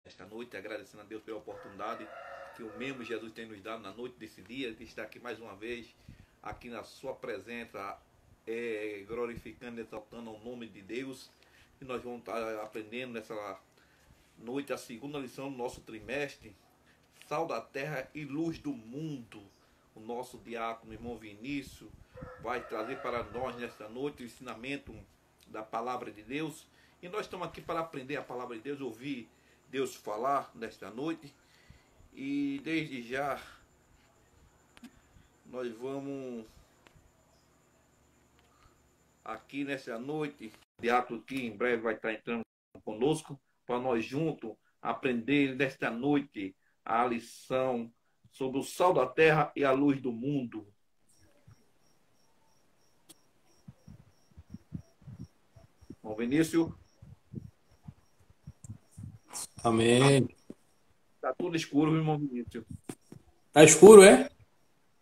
Esta noite, agradecendo a Deus pela oportunidade que o mesmo Jesus tem nos dado na noite desse dia, de estar aqui mais uma vez, aqui na sua presença, glorificando e exaltando o nome de Deus. E nós vamos estar aprendendo nessa noite a segunda lição do nosso trimestre, Sal da Terra e Luz do Mundo. O nosso diácono, irmão Vinícius, vai trazer para nós nesta noite o ensinamento da palavra de Deus. E nós estamos aqui para aprender a palavra de Deus, ouvir Deus falar nesta noite. E desde já nós vamos aqui nessa noite, o diácono que em breve vai estar entrando conosco, para nós juntos aprender nesta noite a lição sobre o sal da terra e a luz do mundo. Bom, Vinícius? Amém. Está tudo escuro, irmão Vinícius. Tá escuro, é?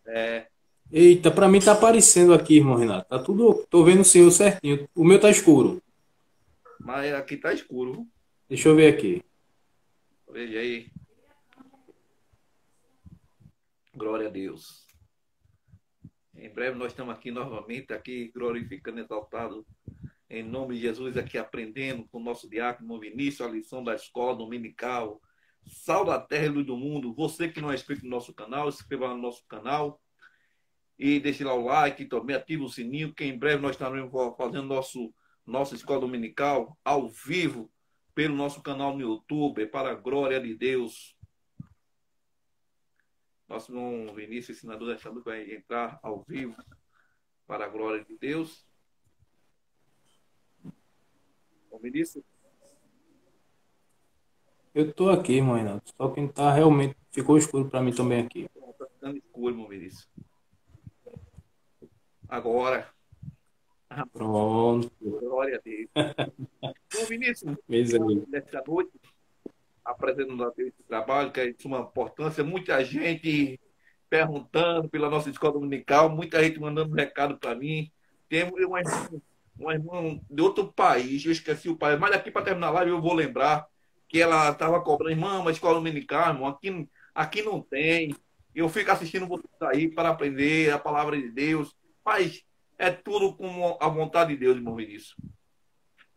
É, Eita, pra mim tá aparecendo aqui, irmão Renato. Tá tudo. Tô vendo o seu certinho. O meu tá escuro. mas aqui está escuro. Deixa eu ver aqui. Veja aí. Glória a Deus. Em breve nós estamos aqui novamente, aqui glorificando, exaltado, em nome de Jesus, aqui aprendendo com o nosso diácono, irmão Vinícius, a lição da escola dominical, Sal da Terra e Luz do Mundo. Você que não é inscrito no nosso canal, se inscreva no nosso canal e deixe lá o like, também ative o sininho, que em breve nós estaremos fazendo nossa escola dominical ao vivo pelo nosso canal no YouTube, para a glória de Deus. Nosso irmão Vinícius, ensinador desta noite, vai entrar ao vivo para a glória de Deus. Bom, Vinícius? Eu tô aqui, irmão Renato. Só que tá realmente. Ficou escuro pra mim também aqui. Está ficando escuro, irmão Vinícius. Agora, Pronto. glória a Deus. Bom, Vinícius, Beleza, amigo. nesta noite, apresentando a Deus esse trabalho, que é de suma importância, muita gente perguntando pela nossa escola dominical, muita gente mandando um recado para mim. Tem uma irmã de outro país, eu esqueci o país, mas aqui para terminar a live eu vou lembrar que ela estava cobrando, irmã, uma escola dominical, irmão, aqui não tem. Eu fico assistindo vocês aí para aprender a palavra de Deus, mas é tudo com a vontade de Deus, irmão Vinícius.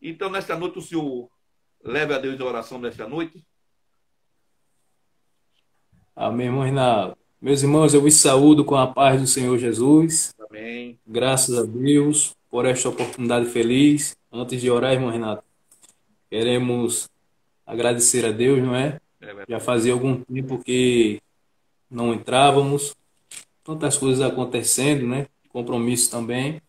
Então, nesta noite, o senhor leve a Deus a oração nesta noite. Amém, irmão Renato. Meus irmãos, eu vos saúdo com a paz do Senhor Jesus. Amém. Graças a Deus por esta oportunidade feliz. Antes de orar, irmão Renato, queremos agradecer a Deus, não é? É Já verdade. fazia algum tempo que não entrávamos, tantas coisas acontecendo, né? Compromisso também,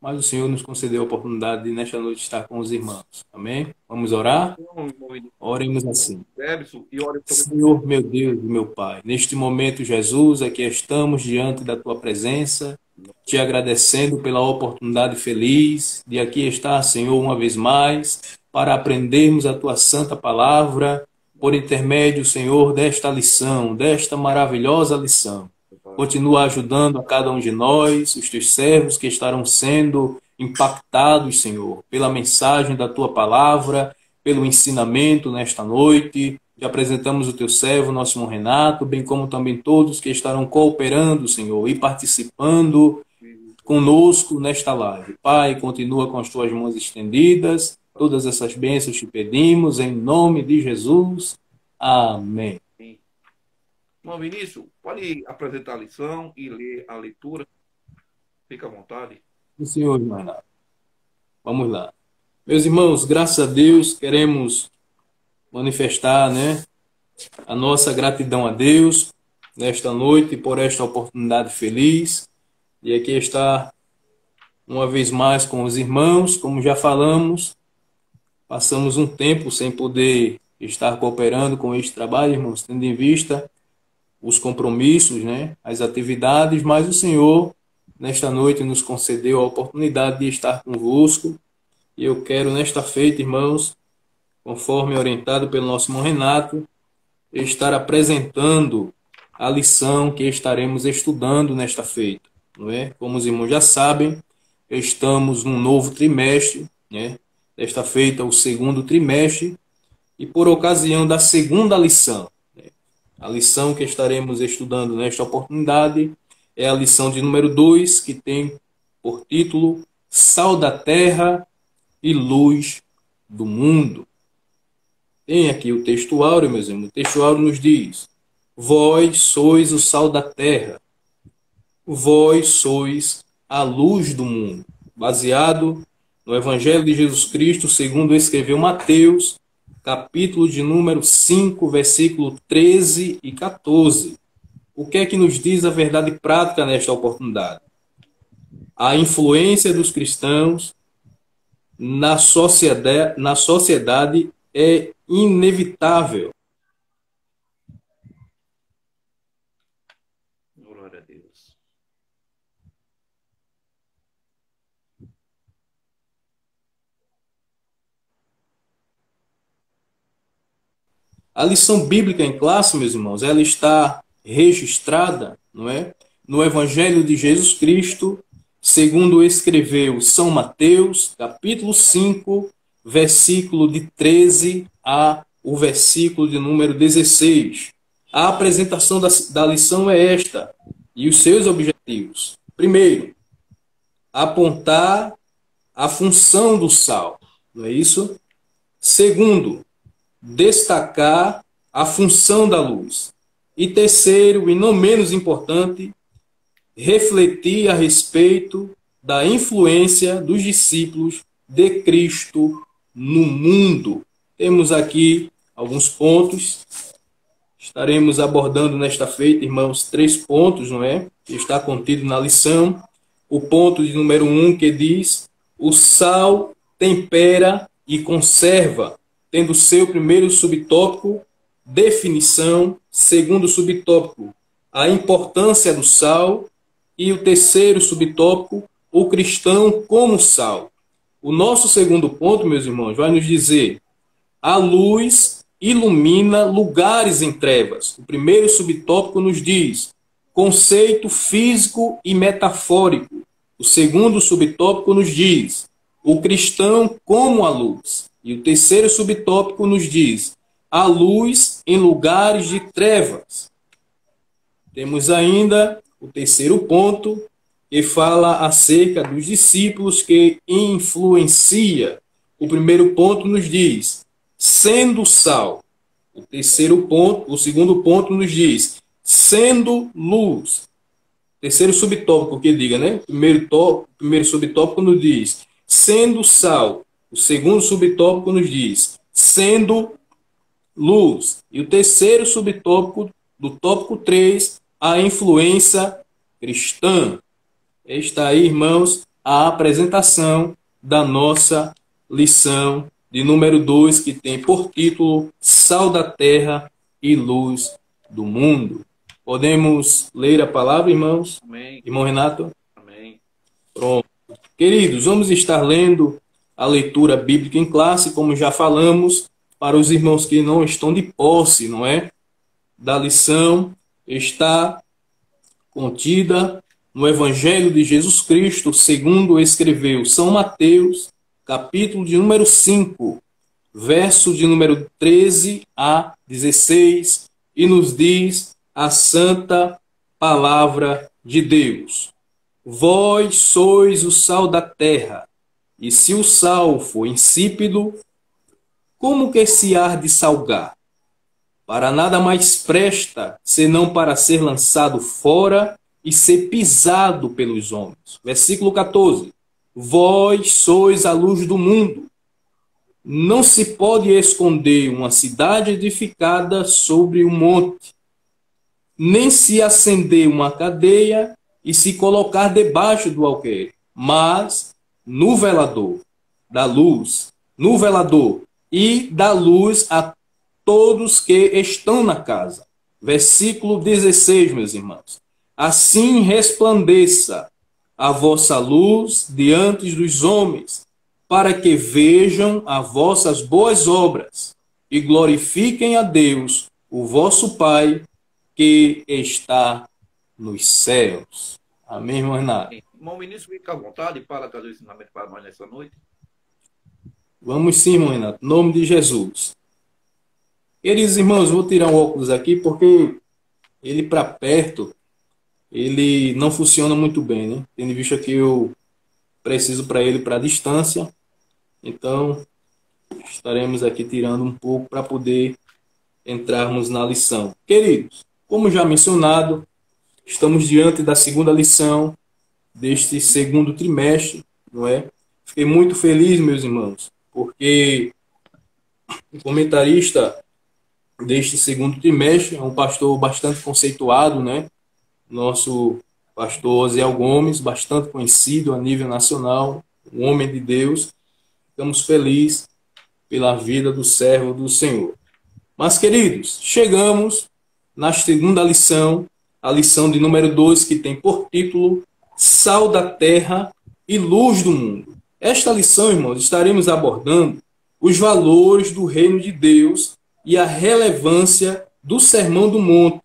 mas o Senhor nos concedeu a oportunidade de nesta noite estar com os irmãos. Amém? Vamos orar? Então, irmão Vinícius, Oremos assim. Everson, e ore também por Senhor, meu Deus e meu Pai, neste momento, Jesus, aqui estamos diante da Tua presença, te agradecendo pela oportunidade feliz de aqui estar, Senhor, uma vez mais, para aprendermos a Tua santa palavra, por intermédio, Senhor, desta lição, desta maravilhosa lição. Pai. Continua ajudando a cada um de nós, os Teus servos que estarão sendo impactados, Senhor, pela mensagem da Tua palavra, pelo ensinamento nesta noite. Te apresentamos o teu servo, nosso irmão Renato, bem como também todos que estarão cooperando, Senhor, e participando conosco nesta live. Pai, continua com as tuas mãos estendidas. Todas essas bênçãos te pedimos, em nome de Jesus. Amém. Irmão Vinícius, pode apresentar a lição e ler a leitura. Fica à vontade. O Senhor, irmão Renato. Vamos lá. Meus irmãos, graças a Deus, queremos manifestar, né, a nossa gratidão a Deus nesta noite por esta oportunidade feliz de aqui estar uma vez mais com os irmãos. Como já falamos, passamos um tempo sem poder estar cooperando com este trabalho, irmãos, tendo em vista os compromissos, né, as atividades, mas o Senhor nesta noite nos concedeu a oportunidade de estar convosco. E eu quero nesta feita, irmãos, conforme orientado pelo nosso irmão Renato, estar apresentando a lição que estaremos estudando nesta feita, não é? Como os irmãos já sabem, estamos num novo trimestre, né? Desta feita, o segundo trimestre, e por ocasião da segunda lição. A lição que estaremos estudando nesta oportunidade é a lição de número 2, que tem por título Sal da Terra e Luz do Mundo. Tem aqui o texto áureo, meus irmãos. O texto áureo nos diz: vós sois o sal da terra, vós sois a luz do mundo. Baseado no Evangelho de Jesus Cristo, segundo escreveu Mateus, capítulo de número 5, versículo 13 e 14. O que é que nos diz a verdade prática nesta oportunidade? A influência dos cristãos na sociedade é inevitável. Glória a Deus. A lição bíblica em classe, meus irmãos, ela está registrada, não é? No Evangelho de Jesus Cristo, segundo escreveu São Mateus, capítulo 5, versículo de 13 a o versículo de número 16. A apresentação da lição é esta, e os seus objetivos. Primeiro, apontar a função do sal, não é isso? Segundo, destacar a função da luz. E terceiro, e não menos importante, refletir a respeito da influência dos discípulos de Cristo no mundo. Temos aqui alguns pontos. Estaremos abordando nesta feita, irmãos, 3 pontos, não é? Que está contido na lição. O ponto de número 1 que diz: o sal tempera e conserva, tendo seu primeiro subtópico, definição, segundo subtópico, a importância do sal, e o terceiro subtópico, o cristão como sal. O nosso segundo ponto, meus irmãos, vai nos dizer: a luz ilumina lugares em trevas. O primeiro subtópico nos diz conceito físico e metafórico. O segundo subtópico nos diz o cristão como a luz. E o terceiro subtópico nos diz a luz em lugares de trevas. Temos ainda o terceiro ponto, que fala acerca dos discípulos que influencia. O primeiro ponto nos diz sendo sal. O terceiro ponto, o segundo ponto nos diz sendo luz. Terceiro subtópico que diga, né? Primeiro subtópico nos diz sendo sal. O segundo subtópico nos diz sendo luz. E o terceiro subtópico, do tópico 3, a influência cristã. Está aí, irmãos, a apresentação da nossa lição de número 2, que tem por título Sal da Terra e Luz do Mundo. Podemos ler a palavra, irmãos? Amém. Irmão Renato? Amém. Pronto. Queridos, vamos estar lendo a leitura bíblica em classe, como já falamos, para os irmãos que não estão de posse, não é? Da lição, está contida no Evangelho de Jesus Cristo, segundo escreveu São Mateus, capítulo de número 5, verso de número 13 a 16, e nos diz a santa palavra de Deus: vós sois o sal da terra, e se o sal for insípido, como que se há de salgar? Para nada mais presta, senão para ser lançado fora e ser pisado pelos homens. Versículo 14. Vós sois a luz do mundo. Não se pode esconder uma cidade edificada sobre um monte, nem se acender uma cadeia e se colocar debaixo do alqueire, mas no velador da luz, no velador, e dá luz a todos que estão na casa. Versículo 16, meus irmãos. Assim resplandeça a vossa luz diante dos homens, para que vejam as vossas boas obras e glorifiquem a Deus, o vosso Pai, que está nos céus. Amém, irmão Renato? Irmão ministro, fica à vontade para trazer o ensinamento para nós nessa noite. Vamos sim, irmão Renato. Em nome de Jesus. Queridos irmãos, vou tirar o óculos aqui porque ele para perto, ele não funciona muito bem, né? Tendo visto que eu preciso para ele para distância, então estaremos aqui tirando um pouco para poder entrarmos na lição. Queridos, como já mencionado, estamos diante da segunda lição deste segundo trimestre, não é? Fiquei muito feliz, meus irmãos, porque o comentarista deste segundo trimestre é um pastor bastante conceituado, né? Nosso pastor Osiel Gomes, bastante conhecido a nível nacional, um homem de Deus. Ficamos felizes pela vida do servo do Senhor. Mas, queridos, chegamos na segunda lição, a lição de número 2, que tem por título Sal da Terra e Luz do Mundo. Esta lição, irmãos, estaremos abordando os valores do reino de Deus e a relevância do Sermão do Monte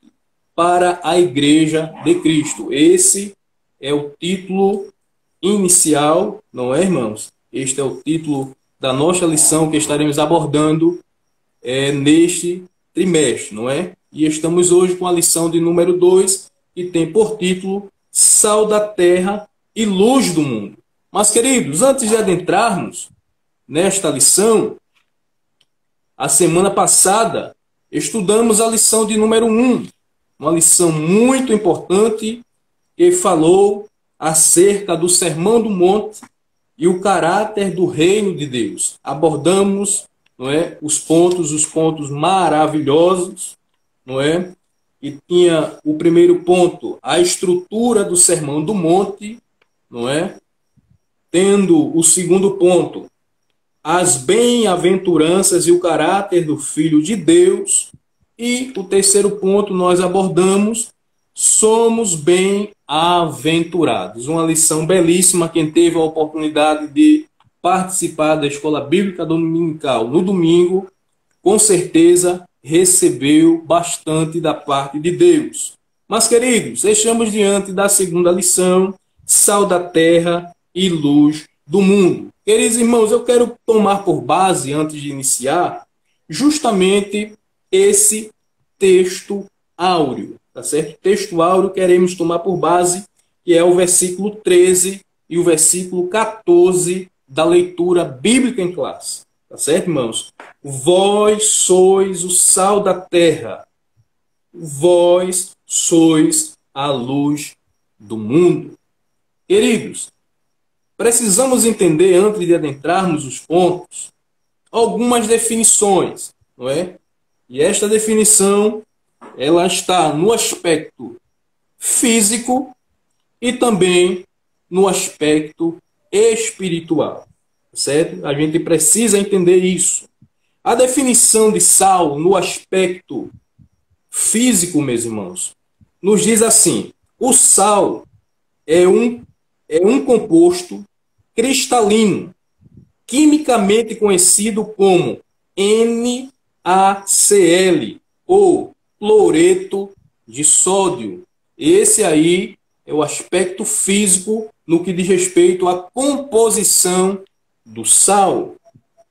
para a Igreja de Cristo. Esse é o título inicial, não é, irmãos? Este é o título da nossa lição que estaremos abordando neste trimestre, não é? E estamos hoje com a lição de número 2, que tem por título Sal da Terra e Luz do Mundo. Mas, queridos, antes de adentrarmos nesta lição, a semana passada estudamos a lição de número 1, uma lição muito importante que falou acerca do Sermão do Monte e o caráter do reino de Deus. Abordamos, não é, os pontos maravilhosos, não é? E tinha o primeiro ponto, a estrutura do Sermão do Monte, não é? Tendo o segundo ponto, as bem-aventuranças e o caráter do Filho de Deus. E o terceiro ponto nós abordamos, somos bem-aventurados. Uma lição belíssima. Quem teve a oportunidade de participar da Escola Bíblica Dominical no domingo, com certeza recebeu bastante da parte de Deus. Mas, queridos, estamos diante da segunda lição, Sal da Terra e Luz do Mundo. Queridos irmãos, eu quero tomar por base, antes de iniciar, justamente esse texto áureo, tá certo? Texto áureo queremos tomar por base, que é o versículo 13 e o versículo 14 da leitura bíblica em classe. Tá certo, irmãos? Vós sois o sal da terra. Vós sois a luz do mundo. Queridos, precisamos entender, antes de adentrarmos os pontos, algumas definições, não é? E esta definição, ela está no aspecto físico e também no aspecto espiritual, certo? A gente precisa entender isso. A definição de sal no aspecto físico, meus irmãos, nos diz assim: o sal é um composto cristalino, quimicamente conhecido como NaCl, ou cloreto de sódio. Esse aí é o aspecto físico no que diz respeito à composição do sal.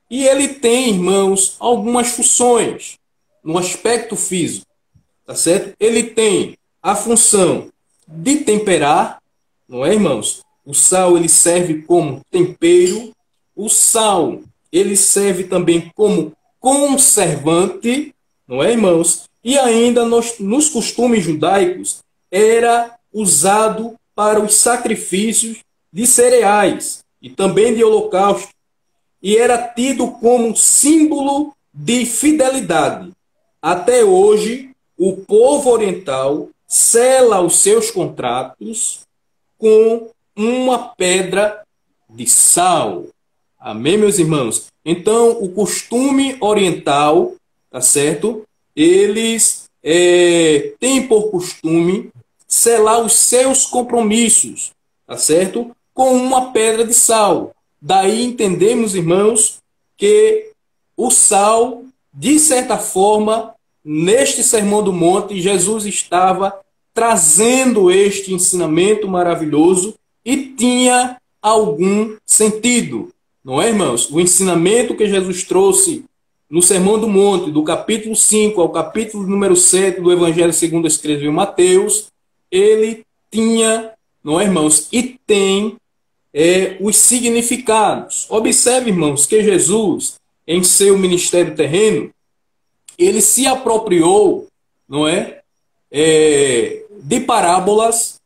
E ele tem, irmãos, algumas funções no aspecto físico, tá certo? Ele tem a função de temperar, não é, irmãos? O sal, ele serve como tempero. O sal, ele serve também como conservante, não é, irmãos? E ainda nos costumes judaicos era usado para os sacrifícios de cereais e também de holocausto, e era tido como símbolo de fidelidade. Até hoje, o povo oriental sela os seus contratos com uma pedra de sal. Amém, meus irmãos? Então, o costume oriental, tá certo? Eles têm por costume selar os seus compromissos, tá certo? Com uma pedra de sal. Daí entendemos, irmãos, que o sal, de certa forma, neste Sermão do Monte, Jesus estava trazendo este ensinamento maravilhoso e tinha algum sentido. Não é, irmãos? O ensinamento que Jesus trouxe no Sermão do Monte, do capítulo 5 ao capítulo número 7 do Evangelho segundo escreveu Mateus, ele tinha, não é, irmãos, e tem os significados. Observe, irmãos, que Jesus, em seu ministério terreno, ele se apropriou, não é, de parábolas,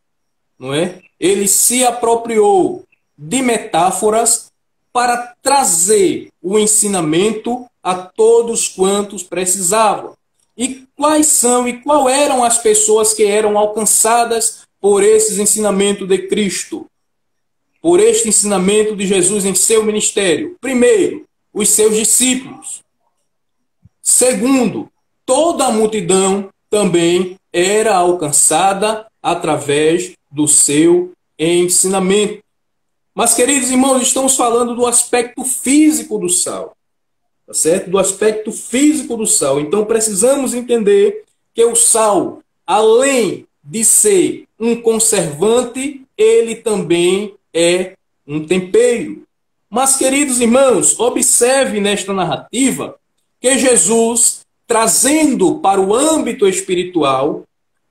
não é? Ele se apropriou de metáforas para trazer o ensinamento a todos quantos precisavam. E quais são e qual eram as pessoas que eram alcançadas por esses ensinamentos de Cristo? Por este ensinamento de Jesus em seu ministério? Primeiro, os seus discípulos. Segundo, toda a multidão também era alcançada através do seu ensinamento. Mas, queridos irmãos, estamos falando do aspecto físico do sal. Tá certo? Do aspecto físico do sal. Então, precisamos entender que o sal, além de ser um conservante, ele também é um tempero. Mas, queridos irmãos, observe nesta narrativa que Jesus, trazendo para o âmbito espiritual,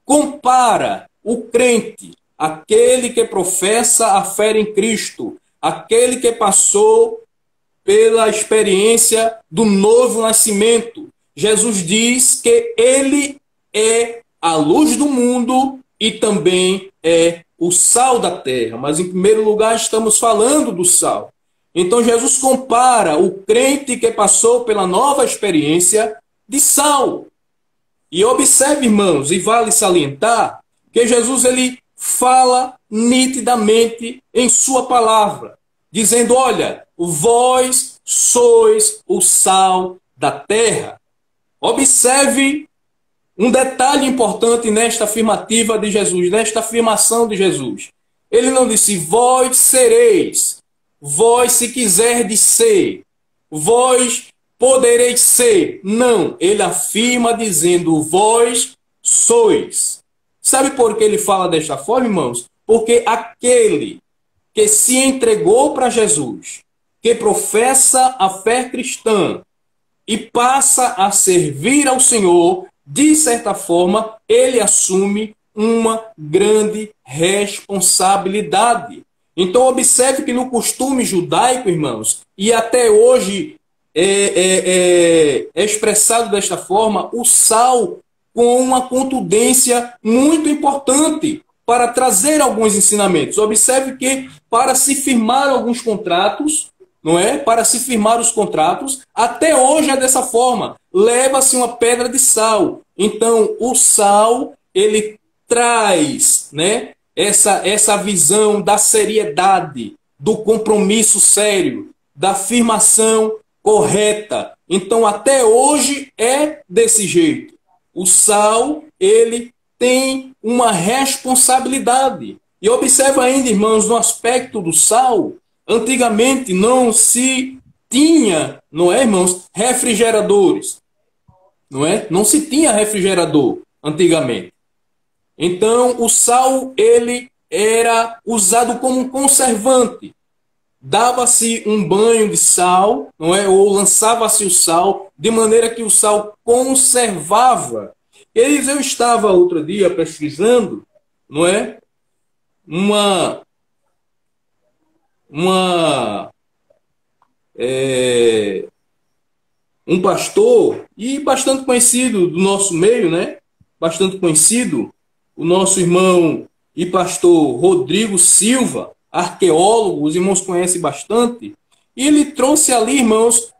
compara o crente, aquele que professa a fé em Cristo, aquele que passou pela experiência do novo nascimento. Jesus diz que ele é a luz do mundo e também é o sal da terra. Mas, em primeiro lugar, estamos falando do sal. Então, Jesus compara o crente que passou pela nova experiência de sal. E observe, irmãos, e vale salientar, que Jesus ele fala nitidamente em sua palavra, dizendo, olha, vós sois o sal da terra. Observe um detalhe importante nesta afirmativa de Jesus, nesta afirmação de Jesus. Ele não disse, vós sereis, vós se quiserdes ser, vós podereis ser. Não, ele afirma dizendo, vós sois. Sabe por que ele fala desta forma, irmãos? Porque aquele que se entregou para Jesus, que professa a fé cristã e passa a servir ao Senhor, de certa forma, ele assume uma grande responsabilidade. Então, observe que no costume judaico, irmãos, e até hoje é expressado desta forma, o sal com uma contundência muito importante para trazer alguns ensinamentos. Observe que para se firmar alguns contratos, não é? Para se firmar os contratos, até hoje é dessa forma. Leva-se uma pedra de sal. Então, o sal, ele traz, né, essa visão da seriedade, do compromisso sério, da afirmação correta. Então, até hoje é desse jeito. O sal, ele tem uma responsabilidade. E observa ainda, irmãos, no aspecto do sal, antigamente não se tinha, não é, irmãos, refrigeradores. Não é? Não se tinha refrigerador antigamente. Então, o sal, ele era usado como um conservante. Dava-se um banho de sal, não é? Ou lançava-se o sal, de maneira que o sal conservava. Eles, eu estava outro dia pesquisando, não é? Um pastor, e bastante conhecido do nosso meio, né? Bastante conhecido, o nosso irmão e pastor Rodrigo Silva, arqueólogo, os irmãos conhecem bastante, e ele trouxe ali, irmãos,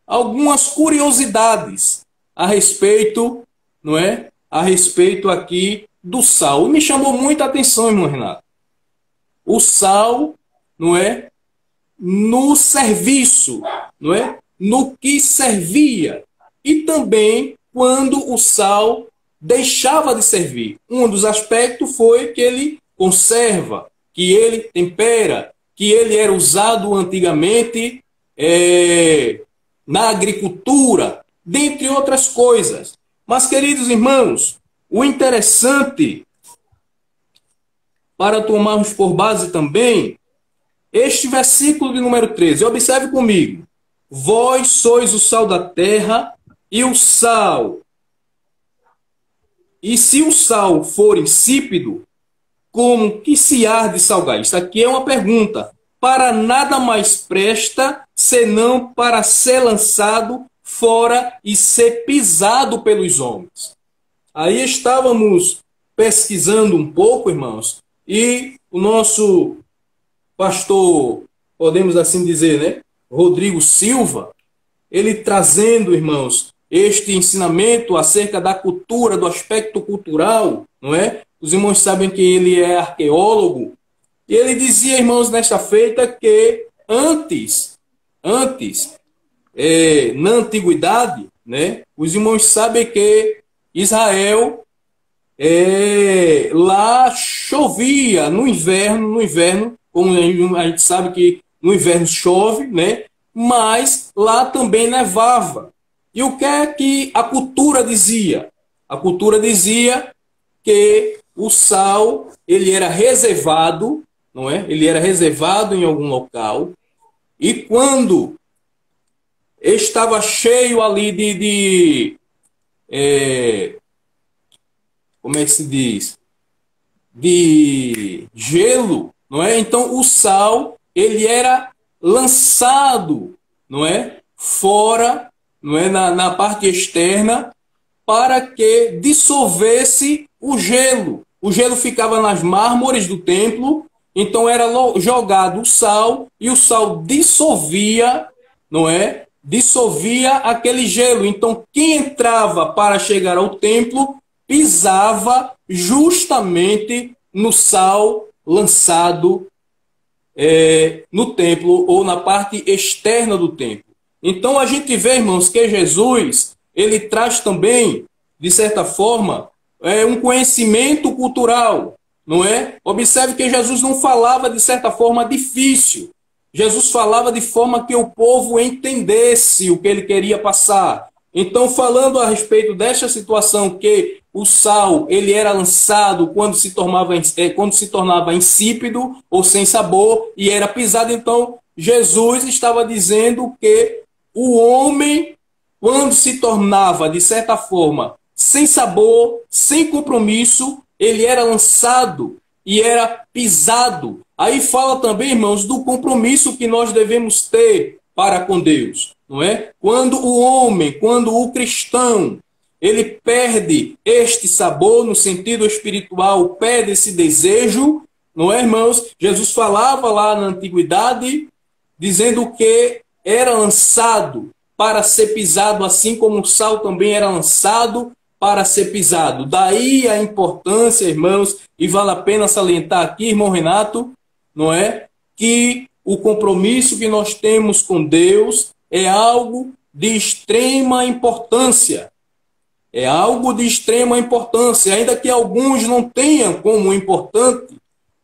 algumas curiosidades a respeito, não é? A respeito aqui do sal. E me chamou muita atenção, irmão Renato. O sal, não é? No serviço, não é? No que servia. E também quando o sal deixava de servir. Um dos aspectos foi que ele conserva, que ele tempera, que ele era usado antigamente na agricultura, dentre outras coisas. Mas, queridos irmãos, o interessante, para tomarmos por base também, este versículo de número 13, observe comigo. Vós sois o sal da terra, e o sal. E se o sal for insípido, como que se há de salgar? Isso aqui é uma pergunta. Para nada mais presta, senão para ser lançado fora e ser pisado pelos homens. Aí estávamos pesquisando um pouco, irmãos, e o nosso pastor, podemos assim dizer, né, Rodrigo Silva, ele trazendo, irmãos, este ensinamento acerca da cultura, do aspecto cultural, não é? Os irmãos sabem que ele é arqueólogo, e ele dizia, irmãos, nesta feita, que na antiguidade, né, os irmãos sabem que Israel, lá chovia no inverno, como a gente sabe que no inverno chove, né? Mas lá também nevava. E o que é que a cultura dizia? A cultura dizia que o sal ele era reservado, não é? Ele era reservado em algum local. E quando estava cheio ali como é que se diz? De gelo, não é? Então o sal ele era lançado, não é? Fora, não é? Na parte externa, para que dissolvesse o gelo. O gelo ficava nas mármores do templo, então era jogado o sal e o sal dissolvia, não é? Dissolvia aquele gelo. Então quem entrava para chegar ao templo pisava justamente no sal lançado no templo ou na parte externa do templo. Então a gente vê, irmãos, que Jesus ele traz também, de certa forma, um conhecimento cultural, não é? Observe que Jesus não falava de certa forma difícil. Jesus falava de forma que o povo entendesse o que ele queria passar. Então, falando a respeito desta situação que o sal ele era lançado quando se tornava insípido ou sem sabor e era pisado, então Jesus estava dizendo que o homem, quando se tornava, de certa forma, sem sabor, sem compromisso, ele era lançado e era pisado. Aí fala também, irmãos, do compromisso que nós devemos ter para com Deus, não é? Quando o homem, quando o cristão, ele perde este sabor no sentido espiritual, perde esse desejo, não é, irmãos? Jesus falava lá na antiguidade, dizendo que era lançado para ser pisado, assim como o sal também era lançado para ser pisado. Daí a importância, irmãos, e vale a pena salientar aqui, irmão Renato, não é? Que o compromisso que nós temos com Deus é algo de extrema importância. É algo de extrema importância, ainda que alguns não tenham como importante,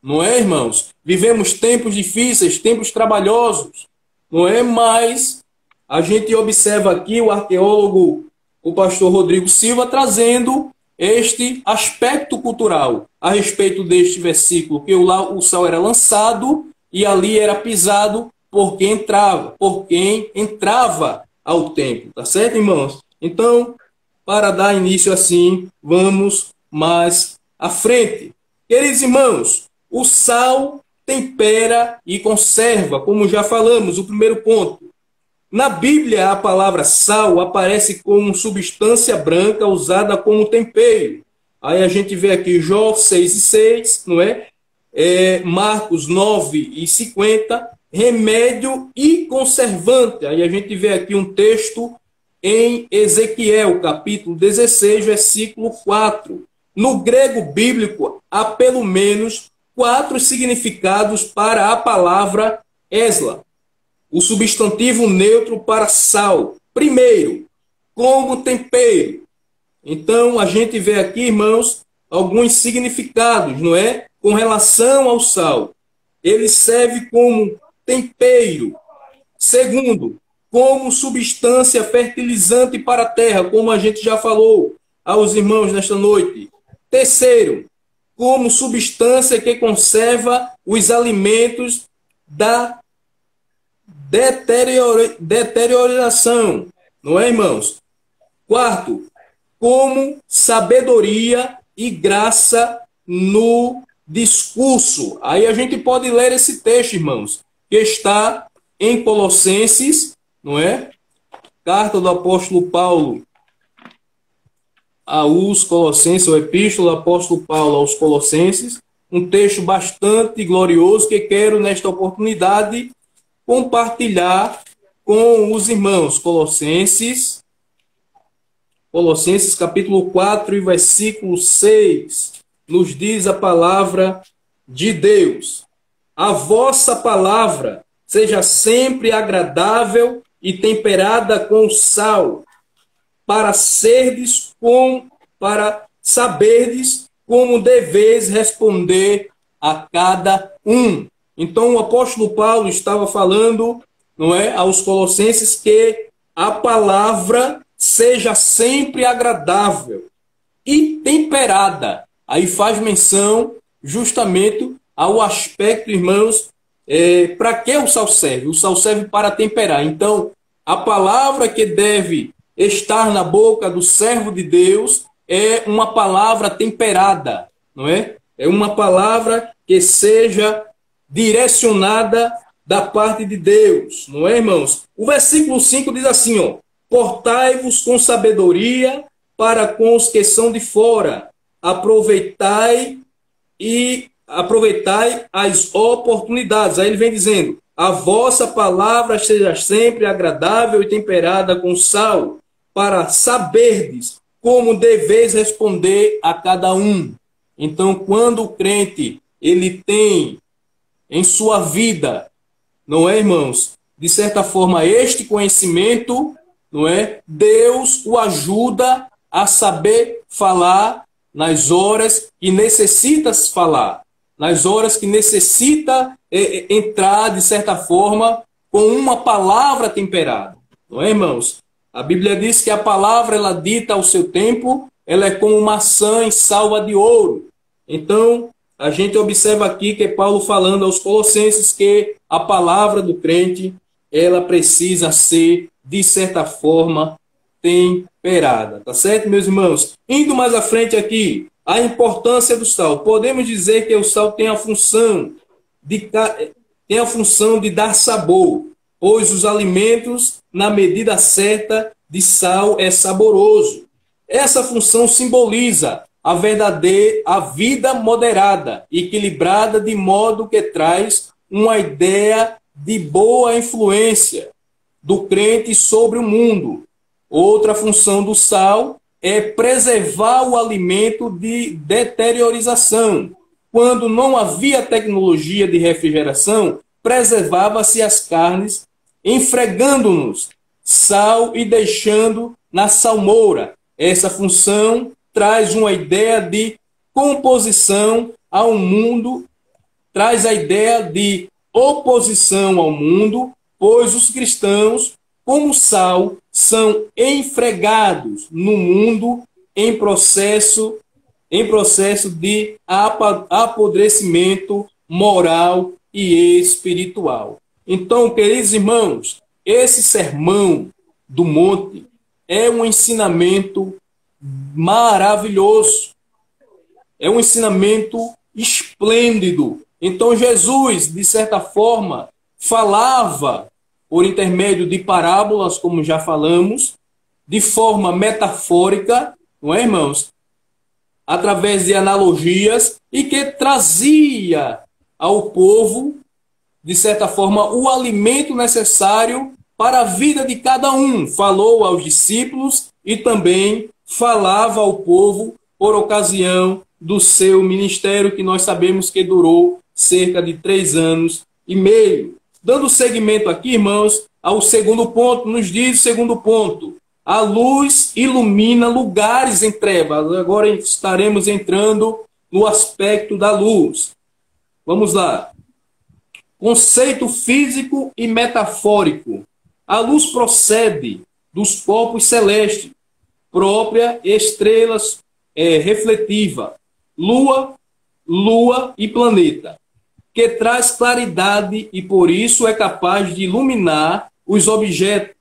não é, irmãos? Vivemos tempos difíceis, tempos trabalhosos, não é? Mas a gente observa aqui o arqueólogo, o pastor Rodrigo Silva, trazendo este aspecto cultural a respeito deste versículo, que o sal era lançado e ali era pisado por quem entrava ao templo, tá certo, irmãos? Então, para dar início assim, vamos mais à frente. Queridos irmãos, o sal tempera e conserva, como já falamos, o primeiro ponto. Na Bíblia, a palavra sal aparece como substância branca usada como tempero. Aí a gente vê aqui Jó 6:6, não é? Marcos 9:50, remédio e conservante. Aí a gente vê aqui um texto em Ezequiel, capítulo 16, versículo 4. No grego bíblico, há pelo menos 4 significados para a palavra esla, o substantivo neutro para sal. Primeiro, como tempero. Então, a gente vê aqui, irmãos, alguns significados, não é? Com relação ao sal. Ele serve como tempero. Segundo, como substância fertilizante para a terra, como a gente já falou aos irmãos nesta noite. Terceiro, como substância que conserva os alimentos da deterioração, não é, irmãos? Quarto, como sabedoria e graça no discurso. Aí a gente pode ler esse texto, irmãos, que está em Colossenses, não é? Carta do apóstolo Paulo aos Colossenses, ou epístola do apóstolo Paulo aos Colossenses, um texto bastante glorioso que quero, nesta oportunidade, compartilhar com os irmãos. Colossenses capítulo 4 e versículo 6, nos diz a palavra de Deus: a vossa palavra seja sempre agradável e temperada com sal, para saberdes como deveis responder a cada um. Então o apóstolo Paulo estava falando, não é, aos colossenses, que a palavra seja sempre agradável e temperada. Aí faz menção justamente ao aspecto, irmãos, para que o sal serve? O sal serve para temperar. Então, a palavra que deve estar na boca do servo de Deus é uma palavra temperada, não é? É uma palavra que seja direcionada da parte de Deus, não é, irmãos? O versículo 5 diz assim, ó: portai-vos com sabedoria para com os que são de fora, aproveitai as oportunidades. Aí ele vem dizendo: a vossa palavra seja sempre agradável e temperada com sal, para saberdes como deveis responder a cada um. Então, quando o crente ele tem em sua vida, não é, irmãos, de certa forma, este conhecimento, não é? Deus o ajuda a saber falar nas horas que necessita falar, nas horas que necessita entrar, de certa forma, com uma palavra temperada. Não é, irmãos? A Bíblia diz que a palavra, ela dita ao seu tempo, ela é como maçã em salva de ouro. Então, a gente observa aqui que Paulo falando aos colossenses que a palavra do crente, ela precisa ser, de certa forma, temperada. Tá certo, meus irmãos? Indo mais à frente aqui, a importância do sal. Podemos dizer que o sal tem a função de dar sabor, pois os alimentos, na medida certa de sal, é saboroso. Essa função simboliza a vida moderada, equilibrada, de modo que traz uma ideia de boa influência do crente sobre o mundo. Outra função do sal é preservar o alimento de deteriorização. Quando não havia tecnologia de refrigeração, preservava-se as carnes, enfregando-nos sal e deixando na salmoura. Essa função traz uma ideia de composição ao mundo, traz a ideia de oposição ao mundo, pois os cristãos, como sal, são enfregados no mundo em processo de apodrecimento moral e espiritual. Então, queridos irmãos, esse sermão do monte é um ensinamento maravilhoso, é um ensinamento esplêndido. Então Jesus, de certa forma, falava por intermédio de parábolas, como já falamos, de forma metafórica, não é, irmãos? Através de analogias, e que trazia ao povo, de certa forma, o alimento necessário para a vida de cada um. Falou aos discípulos e também falava ao povo por ocasião do seu ministério, que nós sabemos que durou cerca de 3 anos e meio. Dando seguimento aqui, irmãos, ao segundo ponto, nos diz o segundo ponto: a luz ilumina lugares em trevas. Agora estaremos entrando no aspecto da luz. Vamos lá. Conceito físico e metafórico. A luz procede dos corpos celestes, própria estrelas refletiva, lua e planeta. que traz claridade e por isso é capaz de iluminar os objetos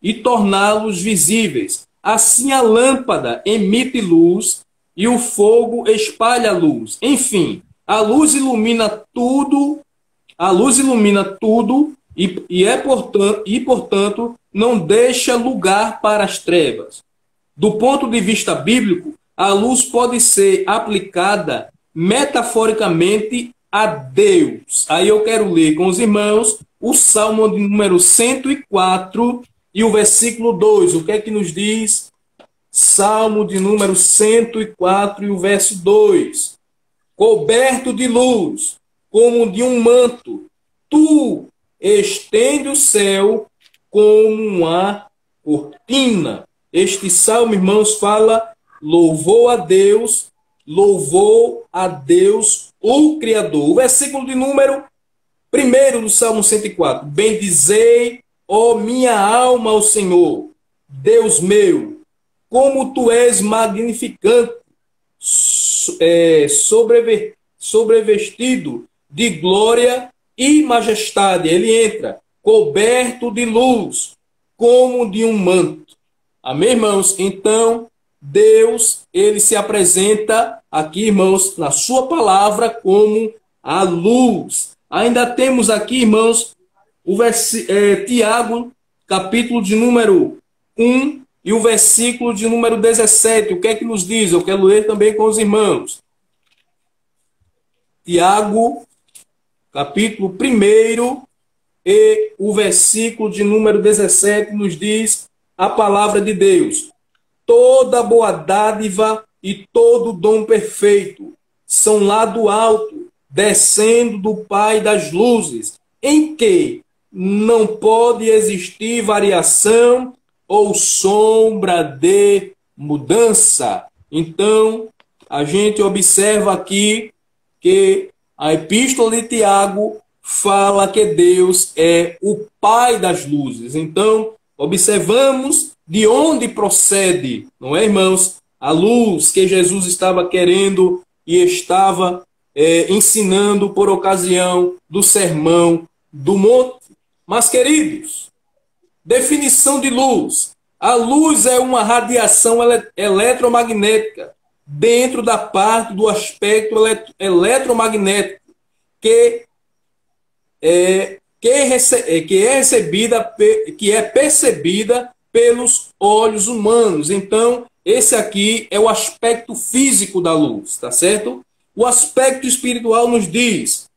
e torná-los visíveis. Assim a lâmpada emite luz e o fogo espalha luz. Enfim, a luz ilumina tudo portanto, não deixa lugar para as trevas. Do ponto de vista bíblico, a luz pode ser aplicada metaforicamente a Deus. Aí eu quero ler com os irmãos o Salmo de número 104 e o versículo 2. O que é que nos diz? Salmo de número 104 e o verso 2. Coberto de luz, como de um manto, tu estende o céu como uma cortina. Este salmo, irmãos, fala louvou a Deus o Criador. O versículo de número 1 do Salmo 104. Bendizei, ó minha alma, ao Senhor, Deus meu, como tu és magnificante, sobrevestido de glória e majestade. Ele entra coberto de luz, como de um manto. Amém, irmãos? Então, Deus, ele se apresenta aqui, irmãos, na sua palavra como a luz. Ainda temos aqui, irmãos, o Tiago, capítulo de número 1 e o versículo de número 17. O que é que nos diz? Eu quero ler também com os irmãos. Tiago, capítulo 1 e o versículo de número 17 nos diz a palavra de Deus. Toda boa dádiva e todo dom perfeito são lá do alto, descendo do Pai das luzes, em que não pode existir variação ou sombra de mudança. Então, a gente observa aqui que a epístola de Tiago fala que Deus é o Pai das luzes. Então, observamos de onde procede, não é, irmãos? A luz que Jesus estava querendo e estava ensinando por ocasião do sermão do monte. Mas, queridos, definição de luz. A luz é uma radiação eletromagnética dentro da parte do aspecto eletromagnético que é percebida pelos olhos humanos. Então, esse aqui é o aspecto físico da luz, tá certo? O aspecto espiritual nos diz: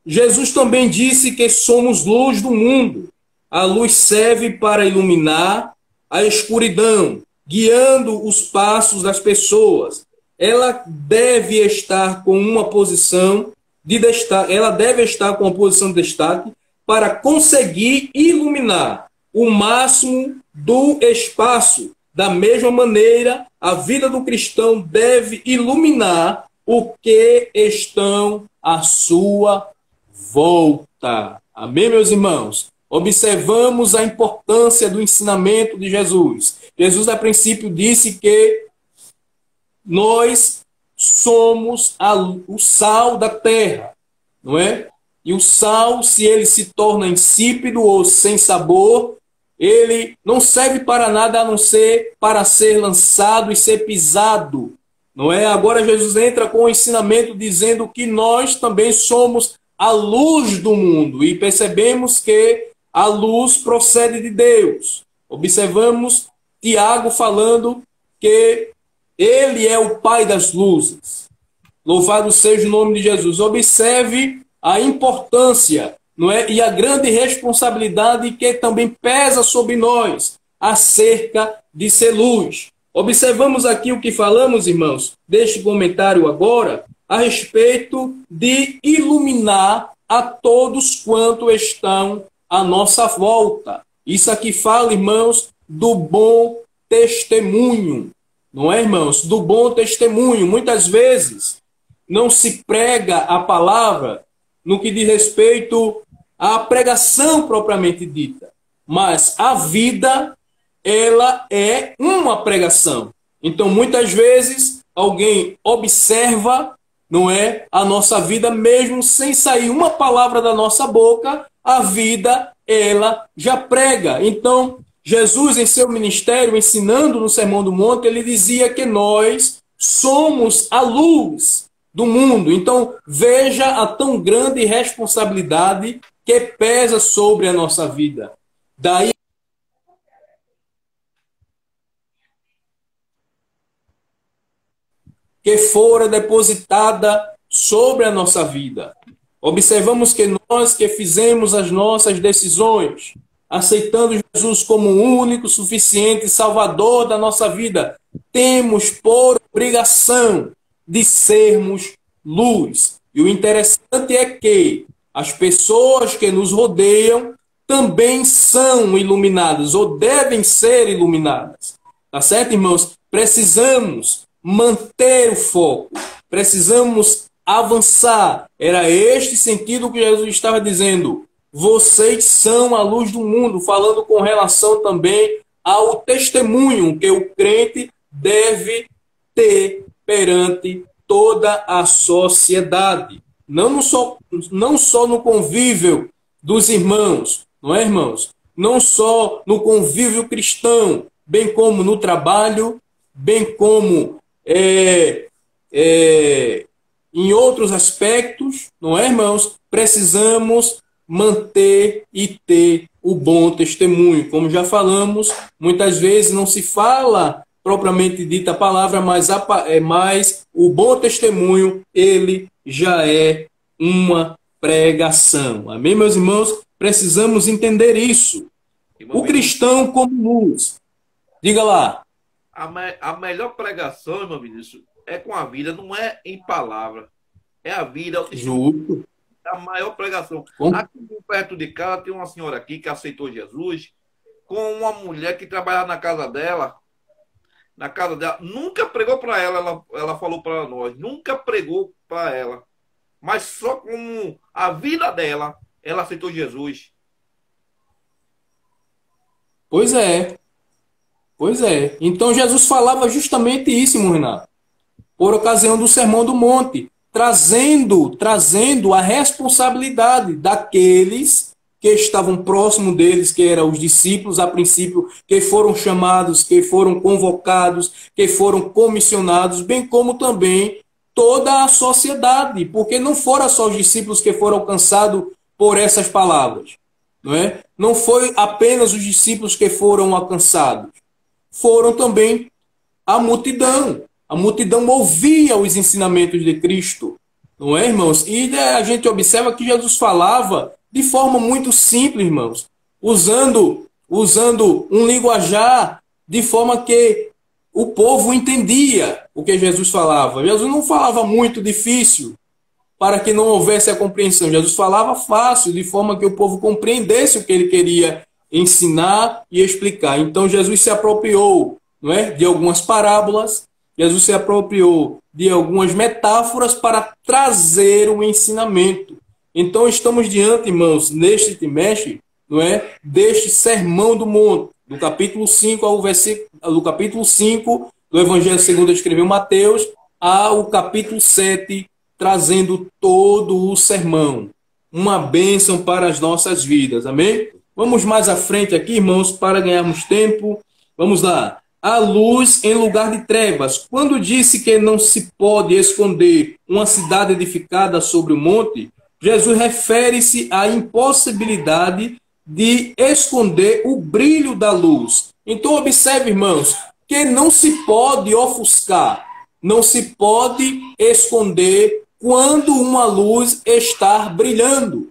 Jesus também disse que somos luz do mundo. A luz serve para iluminar a escuridão, guiando os passos das pessoas. Ela deve estar com uma posição de destaque, para conseguir iluminar o máximo do espaço. Da mesma maneira, a vida do cristão deve iluminar o que estão à sua volta. Amém, meus irmãos? Observamos a importância do ensinamento de Jesus. Jesus, a princípio, disse que nós somos o sal da terra, não é? E o sal, se ele se torna insípido ou sem sabor, ele não serve para nada a não ser para ser lançado e ser pisado, não é? Agora Jesus entra com o ensinamento dizendo que nós também somos a luz do mundo e percebemos que a luz procede de Deus. Observamos Tiago falando que ele é o Pai das luzes. Louvado seja o nome de Jesus. Observe a importância, não é? E a grande responsabilidade que também pesa sobre nós acerca de ser luz. Observamos aqui o que falamos, irmãos, deste comentário agora, a respeito de iluminar a todos quanto estão à nossa volta. Isso aqui fala, irmãos, do bom testemunho. Não é, irmãos? Do bom testemunho. Muitas vezes não se prega a palavra no que diz respeito à pregação propriamente dita. Mas a vida, ela é uma pregação. Então, muitas vezes, alguém observa não é? A nossa vida, mesmo sem sair uma palavra da nossa boca, a vida, ela já prega. Então, Jesus, em seu ministério, ensinando no Sermão do Monte, ele dizia que nós somos a luz do mundo. Então, veja a tão grande responsabilidade que pesa sobre a nossa vida. Daí que fora depositada sobre a nossa vida. Observamos que nós que fizemos as nossas decisões, aceitando Jesus como o único, suficiente Salvador da nossa vida, temos por obrigação de sermos luz. E o interessante é que as pessoas que nos rodeiam também são iluminadas, ou devem ser iluminadas. Tá certo, irmãos? Precisamos manter o foco, precisamos avançar. Era este sentido que Jesus estava dizendo. Vocês são a luz do mundo, falando com relação também ao testemunho que o crente deve ter perante toda a sociedade. Não só no convívio dos irmãos, não é, irmãos? Não só no convívio cristão, bem como no trabalho, bem como em outros aspectos, não é, irmãos? Precisamos manter e ter o bom testemunho. Como já falamos, muitas vezes não se fala propriamente dita a palavra, mas o bom testemunho, ele já é uma pregação. Amém, meus irmãos? Precisamos entender isso. O cristão como luz. Diga lá. A melhor pregação, irmão Vinícius, é com a vida, não é em palavra. É a vida, é o testemunho. É a maior pregação. Aqui perto de casa tem uma senhora aqui que aceitou Jesus com uma mulher que trabalhava na casa dela. Na casa dela. Nunca pregou para ela falou para nós. Nunca pregou para ela. Mas só com a vida dela, ela aceitou Jesus. Pois é. Pois é. Então Jesus falava justamente isso, irmão Renato, por ocasião do Sermão do Monte, trazendo a responsabilidade daqueles que estavam próximos deles, que eram os discípulos, a princípio, que foram chamados, que foram convocados, que foram comissionados, bem como também toda a sociedade, porque não foram só os discípulos que foram alcançados por essas palavras, não é? Não foi apenas os discípulos que foram alcançados, foram também a multidão. A multidão ouvia os ensinamentos de Cristo, não é, irmãos? E a gente observa que Jesus falava de forma muito simples, irmãos, usando um linguajar de forma que o povo entendia o que Jesus falava. Jesus não falava muito difícil para que não houvesse a compreensão. Jesus falava fácil, de forma que o povo compreendesse o que ele queria ensinar e explicar. Então Jesus se apropriou, não é, de algumas parábolas, Jesus se apropriou de algumas metáforas para trazer o ensinamento. Então estamos diante, irmãos, neste trimestre, não é, deste Sermão do Monte, do capítulo 5 ao do capítulo 5 do Evangelho segundo escreveu Mateus, ao capítulo 7, trazendo todo o sermão. Uma bênção para as nossas vidas. Amém? Vamos mais à frente aqui, irmãos, para ganharmos tempo. Vamos lá. A luz em lugar de trevas. Quando disse que não se pode esconder uma cidade edificada sobre o monte, Jesus refere-se à impossibilidade de esconder o brilho da luz. Então, observe, irmãos, que não se pode ofuscar, não se pode esconder quando uma luz está brilhando.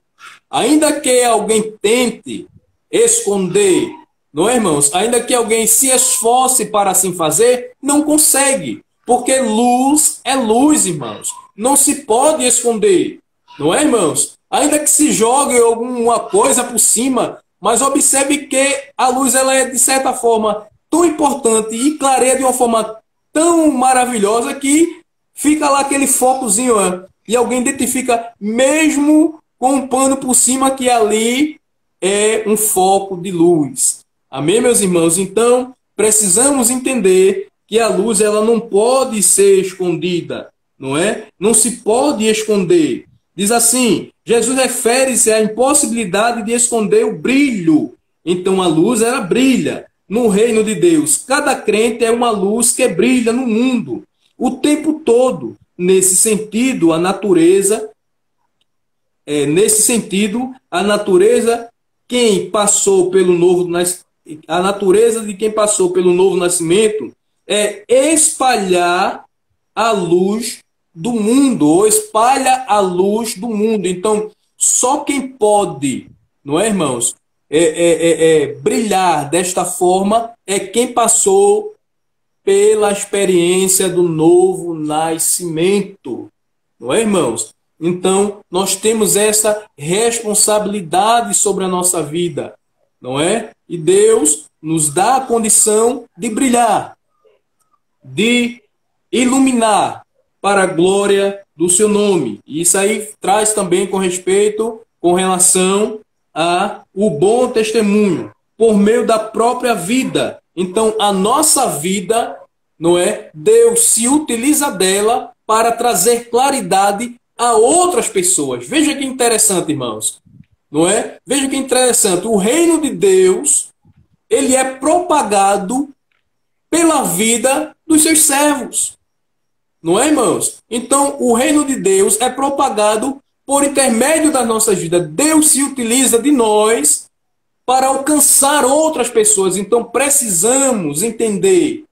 Ainda que alguém tente esconder, não é, irmãos? Ainda que alguém se esforce para assim fazer, não consegue. Porque luz é luz, irmãos. Não se pode esconder. Não é, irmãos? Ainda que se jogue alguma coisa por cima, mas observe que a luz ela é, de certa forma, tão importante e clareia de uma forma tão maravilhosa que fica lá aquele focozinho, e alguém identifica mesmo com um pano por cima que ali é um foco de luz. Amém, meus irmãos? Então, precisamos entender que a luz ela não pode ser escondida. não é? Não se pode esconder. Diz assim, Jesus refere-se à impossibilidade de esconder o brilho. Então a luz, ela brilha no reino de Deus. Cada crente é uma luz que brilha no mundo o tempo todo. Nesse sentido, a natureza quem passou pelo novo a natureza de quem passou pelo novo nascimento é espalhar a luz do mundo, ou espalha a luz do mundo. Então, só quem pode, não é, irmãos, brilhar desta forma é quem passou pela experiência do novo nascimento, não é, irmãos? Então, nós temos essa responsabilidade sobre a nossa vida, não é? E Deus nos dá a condição de brilhar, de iluminar para a glória do seu nome. E isso aí traz também com relação a o bom testemunho, por meio da própria vida. Então, a nossa vida, não é? Deus se utiliza dela para trazer claridade a outras pessoas. Veja que interessante, irmãos. Não é? Veja que interessante. O reino de Deus, ele é propagado pela vida dos seus servos. Não é, irmãos? Então, o reino de Deus é propagado por intermédio das nossas vidas. Deus se utiliza de nós para alcançar outras pessoas. Então, precisamos entender,